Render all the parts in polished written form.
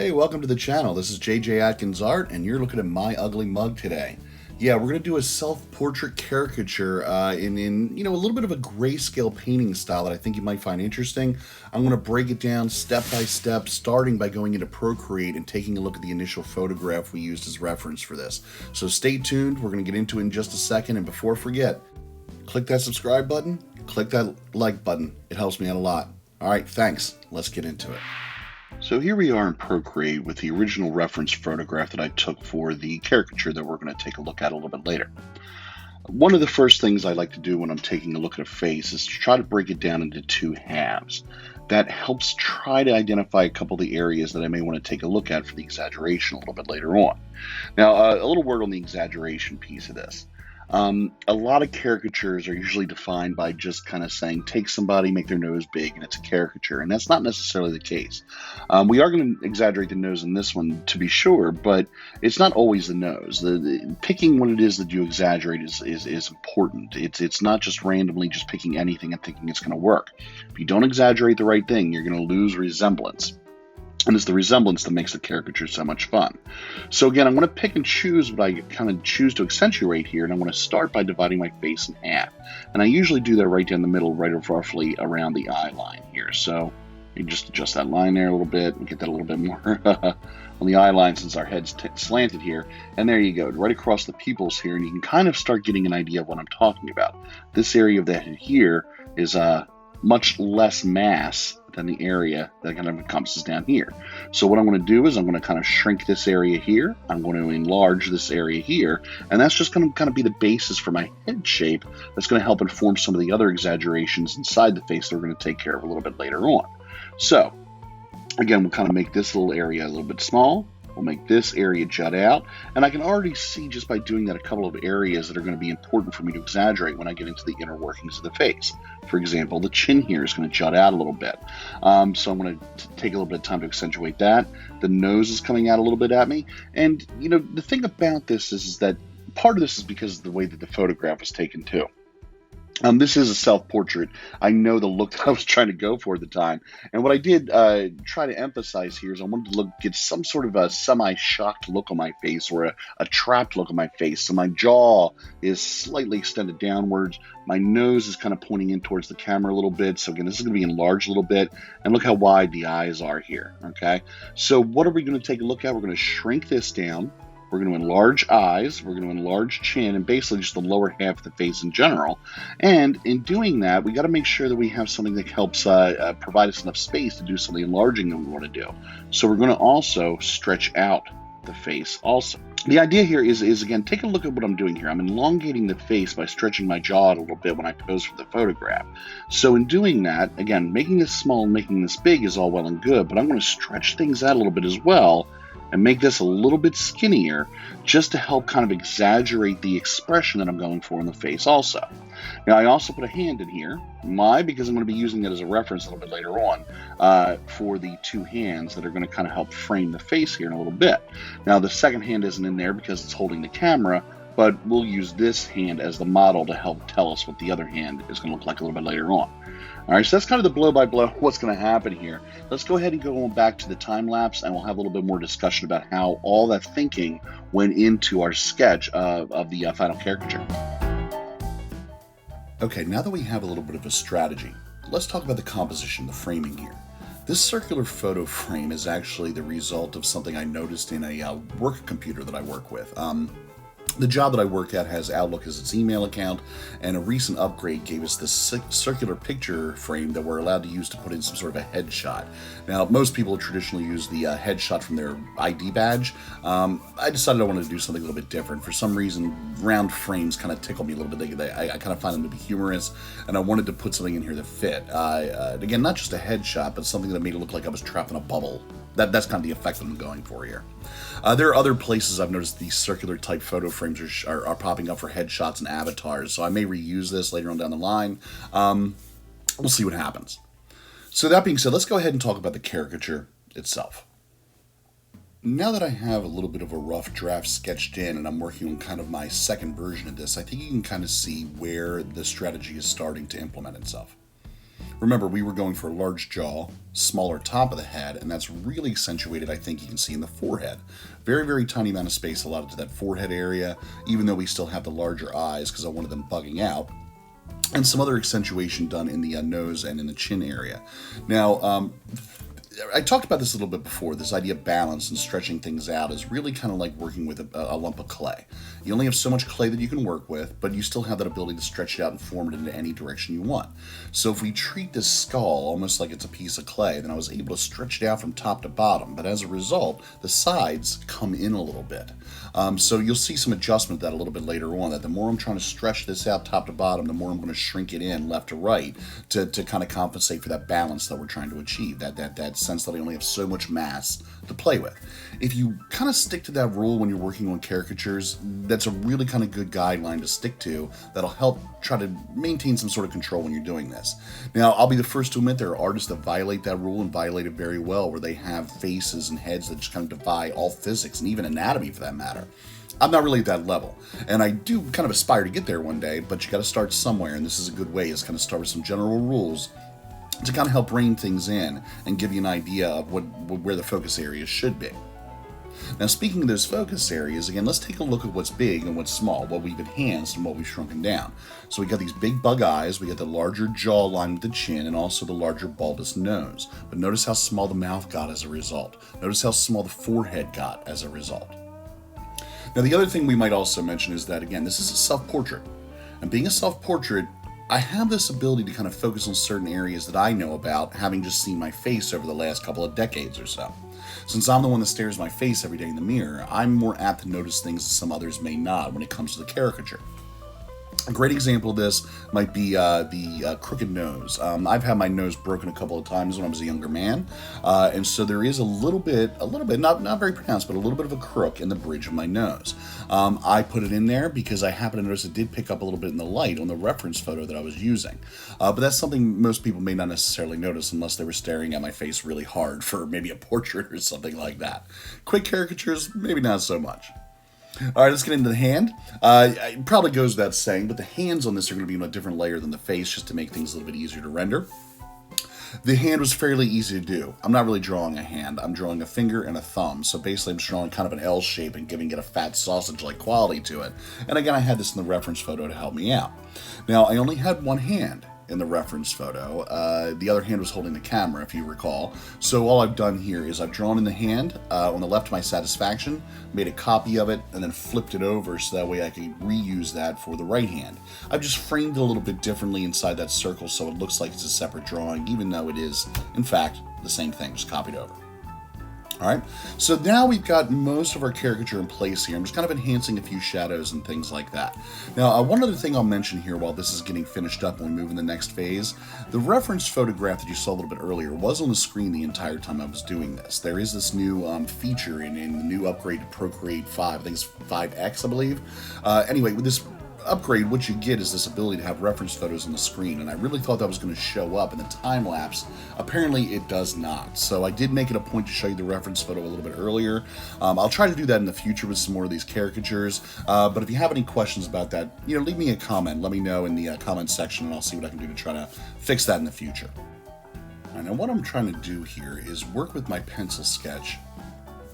Hey, welcome to the channel. This is JJ Atkins Art, and you're looking at my ugly mug today. Yeah, we're going to do a self-portrait caricature in a little bit of a grayscale painting style that I think you might find interesting. I'm going to break it down step by step, starting by going into Procreate and taking a look at the initial photograph we used as reference for this. So stay tuned. We're going to get into it in just a second, and before I forget, click that subscribe button, click that like button. It helps me out a lot. All right, thanks. Let's get into it. So here we are in Prograde with the original reference photograph that I took for the caricature that we're going to take a look at a little bit later. One of the first things I like to do when I'm taking a look at a face is to try to break it down into two halves. That helps try to identify a couple of the areas that I may want to take a look at for the exaggeration a little bit later on. Now, a little word on the exaggeration piece of this. A lot of caricatures are usually defined by just kind of saying, take somebody, make their nose big, and it's a caricature. And that's not necessarily the case. We are going to exaggerate the nose in this one, to be sure, but it's not always the nose. Picking what it is that you exaggerate is important. It's not just randomly just picking anything and thinking it's going to work. If you don't exaggerate the right thing, you're going to lose resemblance. And it's the resemblance that makes the caricature so much fun. So again, I'm going to pick and choose what I kind of choose to accentuate here, and I'm going to start by dividing my face in half. And I usually do that right down the middle, right roughly around the eye line here. So you just adjust that line there a little bit and get that a little bit more on the eye line since our head's slanted here. And there you go, right across the pupils here, and you can kind of start getting an idea of what I'm talking about. This area of the head here is much less mass than the area that kind of encompasses down here. So what I'm going to do is I'm going to kind of shrink this area here. I'm going to enlarge this area here. And that's just going to kind of be the basis for my head shape. That's going to help inform some of the other exaggerations inside the face that we're going to take care of a little bit later on. So again, we'll kind of make this little area a little bit small. We'll make this area jut out, and I can already see just by doing that a couple of areas that are going to be important for me to exaggerate when I get into the inner workings of the face. For example, the chin here is going to jut out a little bit, so I'm going to take a little bit of time to accentuate that. The nose is coming out a little bit at me, and the thing about this is that part of this is because of the way that the photograph was taken too. This is a self-portrait. I know the look that I was trying to go for at the time. And what I did try to emphasize here is I wanted to get some sort of a semi-shocked look on my face, or a trapped look on my face. So my jaw is slightly extended downwards. My nose is kind of pointing in towards the camera a little bit. So again, this is going to be enlarged a little bit. And look how wide the eyes are here, okay? So what are we going to take a look at? We're going to shrink this down. We're going to enlarge eyes, we're going to enlarge chin, and basically just the lower half of the face in general. And in doing that, we got to make sure that we have something that helps provide us enough space to do some of the enlarging that we want to do. So we're going to also stretch out the face also. The idea here is again, take a look at what I'm doing here. I'm elongating the face by stretching my jaw out a little bit when I pose for the photograph. So in doing that, again, making this small and making this big is all well and good, but I'm going to stretch things out a little bit as well, and make this a little bit skinnier just to help kind of exaggerate the expression that I'm going for in the face also. Now I also put a hand in here. Why? Because I'm going to be using that as a reference a little bit later on for the two hands that are going to kind of help frame the face here in a little bit. Now the second hand isn't in there because it's holding the camera, but we'll use this hand as the model to help tell us what the other hand is going to look like a little bit later on. All right, so that's kind of the blow-by-blow what's going to happen here. Let's go ahead and go on back to the time-lapse, and we'll have a little bit more discussion about how all that thinking went into our sketch of the final caricature. Okay, now that we have a little bit of a strategy, let's talk about the composition, the framing here. This circular photo frame is actually the result of something I noticed in a work computer that I work with. The job that I work at has Outlook as its email account, and a recent upgrade gave us this circular picture frame that we're allowed to use to put in some sort of a headshot. Now, most people traditionally use the headshot from their ID badge. I decided I wanted to do something a little bit different. For some reason, round frames kind of tickle me a little bit. I kind of find them to be humorous, and I wanted to put something in here that fit. Again, not just a headshot, but something that made it look like I was trapped in a bubble. That's kind of the effect that I'm going for here. There are other places I've noticed these circular type photo frames are popping up for headshots and avatars, so I may reuse this later on down the line. We'll see what happens. So that being said, let's go ahead and talk about the caricature itself. Now that I have a little bit of a rough draft sketched in and I'm working on kind of my second version of this, I think you can kind of see where the strategy is starting to implement itself. Remember, we were going for a large jaw, smaller top of the head, and that's really accentuated, I think you can see in the forehead. Very, very tiny amount of space allotted to that forehead area, even though we still have the larger eyes because I wanted them bugging out. And some other accentuation done in the nose and in the chin area. Now, I talked about this a little bit before. This idea of balance and stretching things out is really kind of like working with a lump of clay. You only have so much clay that you can work with, but you still have that ability to stretch it out and form it into any direction you want. So if we treat this skull almost like it's a piece of clay, then I was able to stretch it out from top to bottom. But as a result, the sides come in a little bit. So you'll see some adjustment to that a little bit later on, that the more I'm trying to stretch this out top to bottom, the more I'm going to shrink it in left to right to kind of compensate for that balance that we're trying to achieve, that sense that I only have so much mass to play with. If you kind of stick to that rule when you're working on caricatures, that's a really kind of good guideline to stick to that'll help try to maintain some sort of control when you're doing this. Now, I'll be the first to admit there are artists that violate that rule and violate it very well, where they have faces and heads that just kind of defy all physics and even anatomy for that matter. I'm not really at that level, and I do kind of aspire to get there one day, but you got to start somewhere, and this is a good way, is kind of start with some general rules to kind of help rein things in and give you an idea of where the focus areas should be. Now, speaking of those focus areas, again, let's take a look at what's big and what's small, what we've enhanced and what we've shrunken down. So we got these big bug eyes, we got the larger jawline with the chin, and also the larger bulbous nose. But notice how small the mouth got as a result. Notice how small the forehead got as a result. Now, the other thing we might also mention is that, again, this is a self-portrait. And being a self-portrait, I have this ability to kind of focus on certain areas that I know about, having just seen my face over the last couple of decades or so. Since I'm the one that stares my face every day in the mirror, I'm more apt to notice things that some others may not when it comes to the caricature. A great example of this might be the crooked nose. I've had my nose broken a couple of times when I was a younger man, and so there is a little bit, not very pronounced, but a little bit of a crook in the bridge of my nose. I put it in there because I happened to notice it did pick up a little bit in the light on the reference photo that I was using. But that's something most people may not necessarily notice unless they were staring at my face really hard for maybe a portrait or something like that. Quick caricatures, maybe not so much. All right, let's get into the hand. It probably goes without saying, but the hands on this are going to be on a different layer than the face, just to make things a little bit easier to render. The hand was fairly easy to do. I'm not really drawing a hand. I'm drawing a finger and a thumb. So basically, I'm just drawing kind of an L shape and giving it a fat sausage-like quality to it. And again, I had this in the reference photo to help me out. Now, I only had one hand in the reference photo. The other hand was holding the camera, if you recall. So all I've done here is I've drawn in the hand on the left to my satisfaction, made a copy of it, and then flipped it over so that way I can reuse that for the right hand. I've just framed it a little bit differently inside that circle so it looks like it's a separate drawing, even though it is, in fact, the same thing, just copied over. All right, so now we've got most of our caricature in place here. I'm just kind of enhancing a few shadows and things like that. Now, one other thing I'll mention here while this is getting finished up and we move in the next phase, the reference photograph that you saw a little bit earlier was on the screen the entire time I was doing this. There is this new feature in the new upgraded Prograde 5, I think it's 5X, I believe. Anyway, with this upgrade, what you get is this ability to have reference photos on the screen, and I really thought that was going to show up in the time lapse. Apparently it does not, so I did make it a point to show you the reference photo a little bit earlier. I'll try to do that in the future with some more of these caricatures, but if you have any questions about that, leave me a comment. Let me know in the comment section, and I'll see what I can do to try to fix that in the future. All right, now what I'm trying to do here is work with my pencil sketch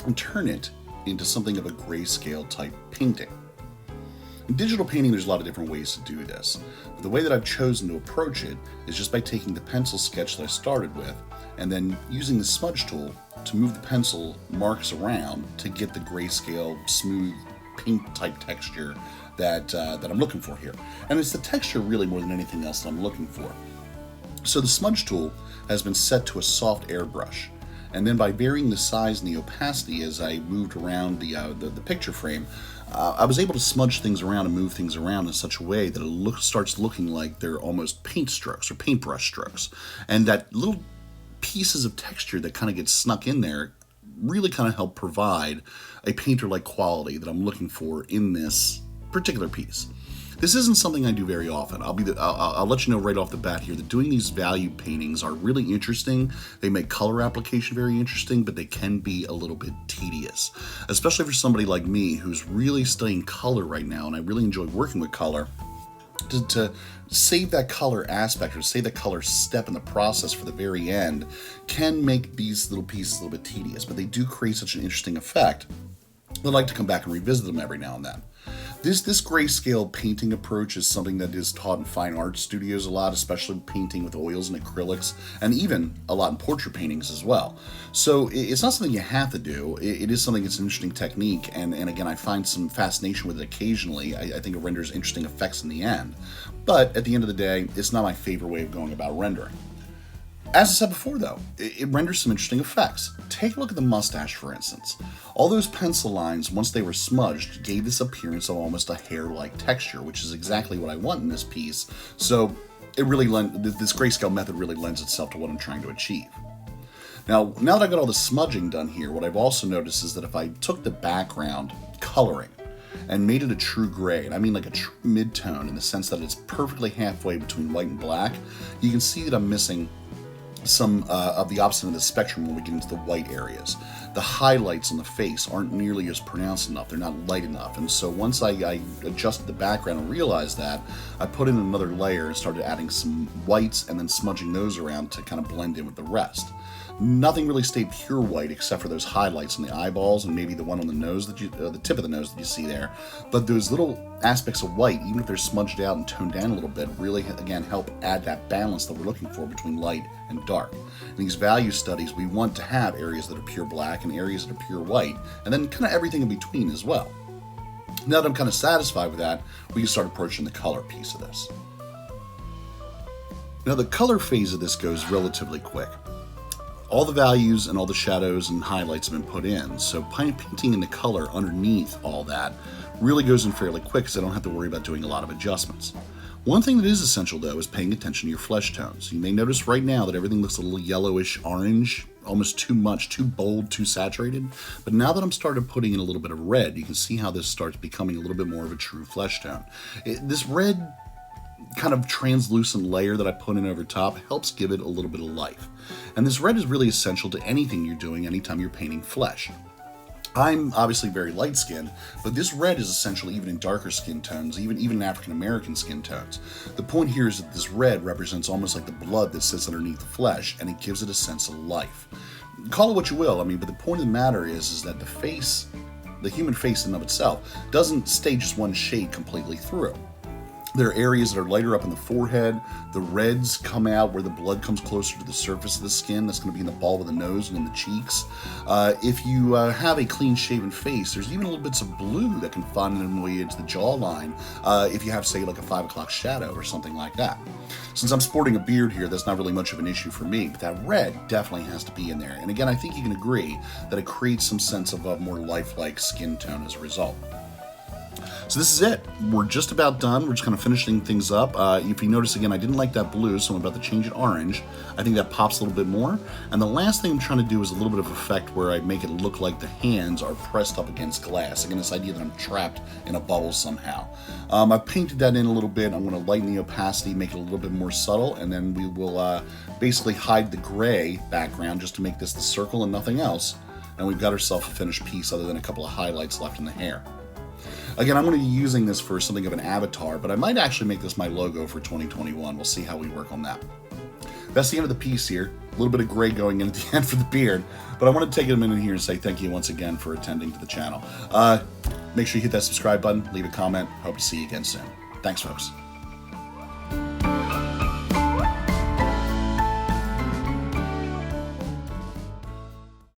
and turn it into something of a grayscale type painting. In digital painting, there's a lot of different ways to do this, but the way that I've chosen to approach it is just by taking the pencil sketch that I started with and then using the smudge tool to move the pencil marks around to get the grayscale, smooth, pink type texture that I'm looking for here. And it's the texture really more than anything else that I'm looking for. So the smudge tool has been set to a soft airbrush. And then by varying the size and the opacity as I moved around the picture frame, I was able to smudge things around and move things around in such a way that it starts looking like they're almost paint strokes or paintbrush strokes. And that little pieces of texture that kind of get snuck in there really kind of help provide a painter-like quality that I'm looking for in this particular piece. This isn't something I do very often. I'll let you know right off the bat here that doing these value paintings are really interesting. They make color application very interesting, but they can be a little bit tedious, especially for somebody like me who's really studying color right now, and I really enjoy working with color. to save that color aspect or save that color step in the process for the very end can make these little pieces a little bit tedious, but they do create such an interesting effect. I like to come back and revisit them every now and then. This grayscale painting approach is something that is taught in fine art studios a lot, especially painting with oils and acrylics, and even a lot in portrait paintings as well. So it's not something you have to do. It is something that's an interesting technique, and again, I find some fascination with it occasionally. I think it renders interesting effects in the end. But at the end of the day, it's not my favorite way of going about rendering. As I said before, though, it renders some interesting effects. Take a look at the mustache, for instance. All those pencil lines, once they were smudged, gave this appearance of almost a hair-like texture, which is exactly what I want in this piece. So this grayscale method really lends itself to what I'm trying to achieve. Now that I've got all the smudging done here, what I've also noticed is that if I took the background coloring and made it a true gray, and I mean like a true mid-tone in the sense that it's perfectly halfway between white and black, you can see that I'm missing some of the opposite of the spectrum when we get into the white areas. The highlights on the face aren't nearly as pronounced enough, they're not light enough, and so once I adjusted the background and realized that, I put in another layer and started adding some whites and then smudging those around to kind of blend in with the rest. Nothing really stayed pure white except for those highlights on the eyeballs and maybe the one on the nose that the tip of the nose that you see there. But those little aspects of white, even if they're smudged out and toned down a little bit, really again help add that balance that we're looking for between light and dark. In these value studies, we want to have areas that are pure black and areas that are pure white, and then kind of everything in between as well. Now that I'm kind of satisfied with that, we can start approaching the color piece of this. Now the color phase of this goes relatively quick. All the values and all the shadows and highlights have been put in, so painting in the color underneath all that really goes in fairly quick because I don't have to worry about doing a lot of adjustments. One thing that is essential though is paying attention to your flesh tones. You may notice right now that everything looks a little yellowish orange, almost too much, too bold, too saturated, but now that I'm started putting in a little bit of red, you can see how this starts becoming a little bit more of a true flesh tone. This red kind of translucent layer that I put in over top helps give it a little bit of life. And this red is really essential to anything you're doing anytime you're painting flesh. I'm obviously very light skinned, but this red is essential even in darker skin tones, even African American skin tones. The point here is that this red represents almost like the blood that sits underneath the flesh, and it gives it a sense of life. Call it what you will, but the point of the matter is that the human face in and of itself doesn't stay just one shade completely through. There are areas that are lighter up in the forehead. The reds come out where the blood comes closer to the surface of the skin. That's going to be in the bulb of the nose and in the cheeks. If you have a clean-shaven face, there's even little bits of blue that can find their way into the jawline if you have, say, like a 5 o'clock shadow or something like that. Since I'm sporting a beard here, that's not really much of an issue for me, but that red definitely has to be in there. And again, I think you can agree that it creates some sense of a more lifelike skin tone as a result. So this is it. We're just about done. We're just kind of finishing things up. If you notice, again, I didn't like that blue, so I'm about to change it orange. I think that pops a little bit more. And the last thing I'm trying to do is a little bit of effect where I make it look like the hands are pressed up against glass. Again, this idea that I'm trapped in a bubble somehow. I've painted that in a little bit. I'm going to lighten the opacity, make it a little bit more subtle, and then we will basically hide the gray background just to make this the circle and nothing else. And we've got ourselves a finished piece other than a couple of highlights left in the hair. Again, I'm going to be using this for something of an avatar, but I might actually make this my logo for 2021. We'll see how we work on that. That's the end of the piece here. A little bit of gray going in at the end for the beard, but I want to take a minute here and say thank you once again for attending to the channel. Make sure you hit that subscribe button, leave a comment. Hope to see you again soon. Thanks, folks.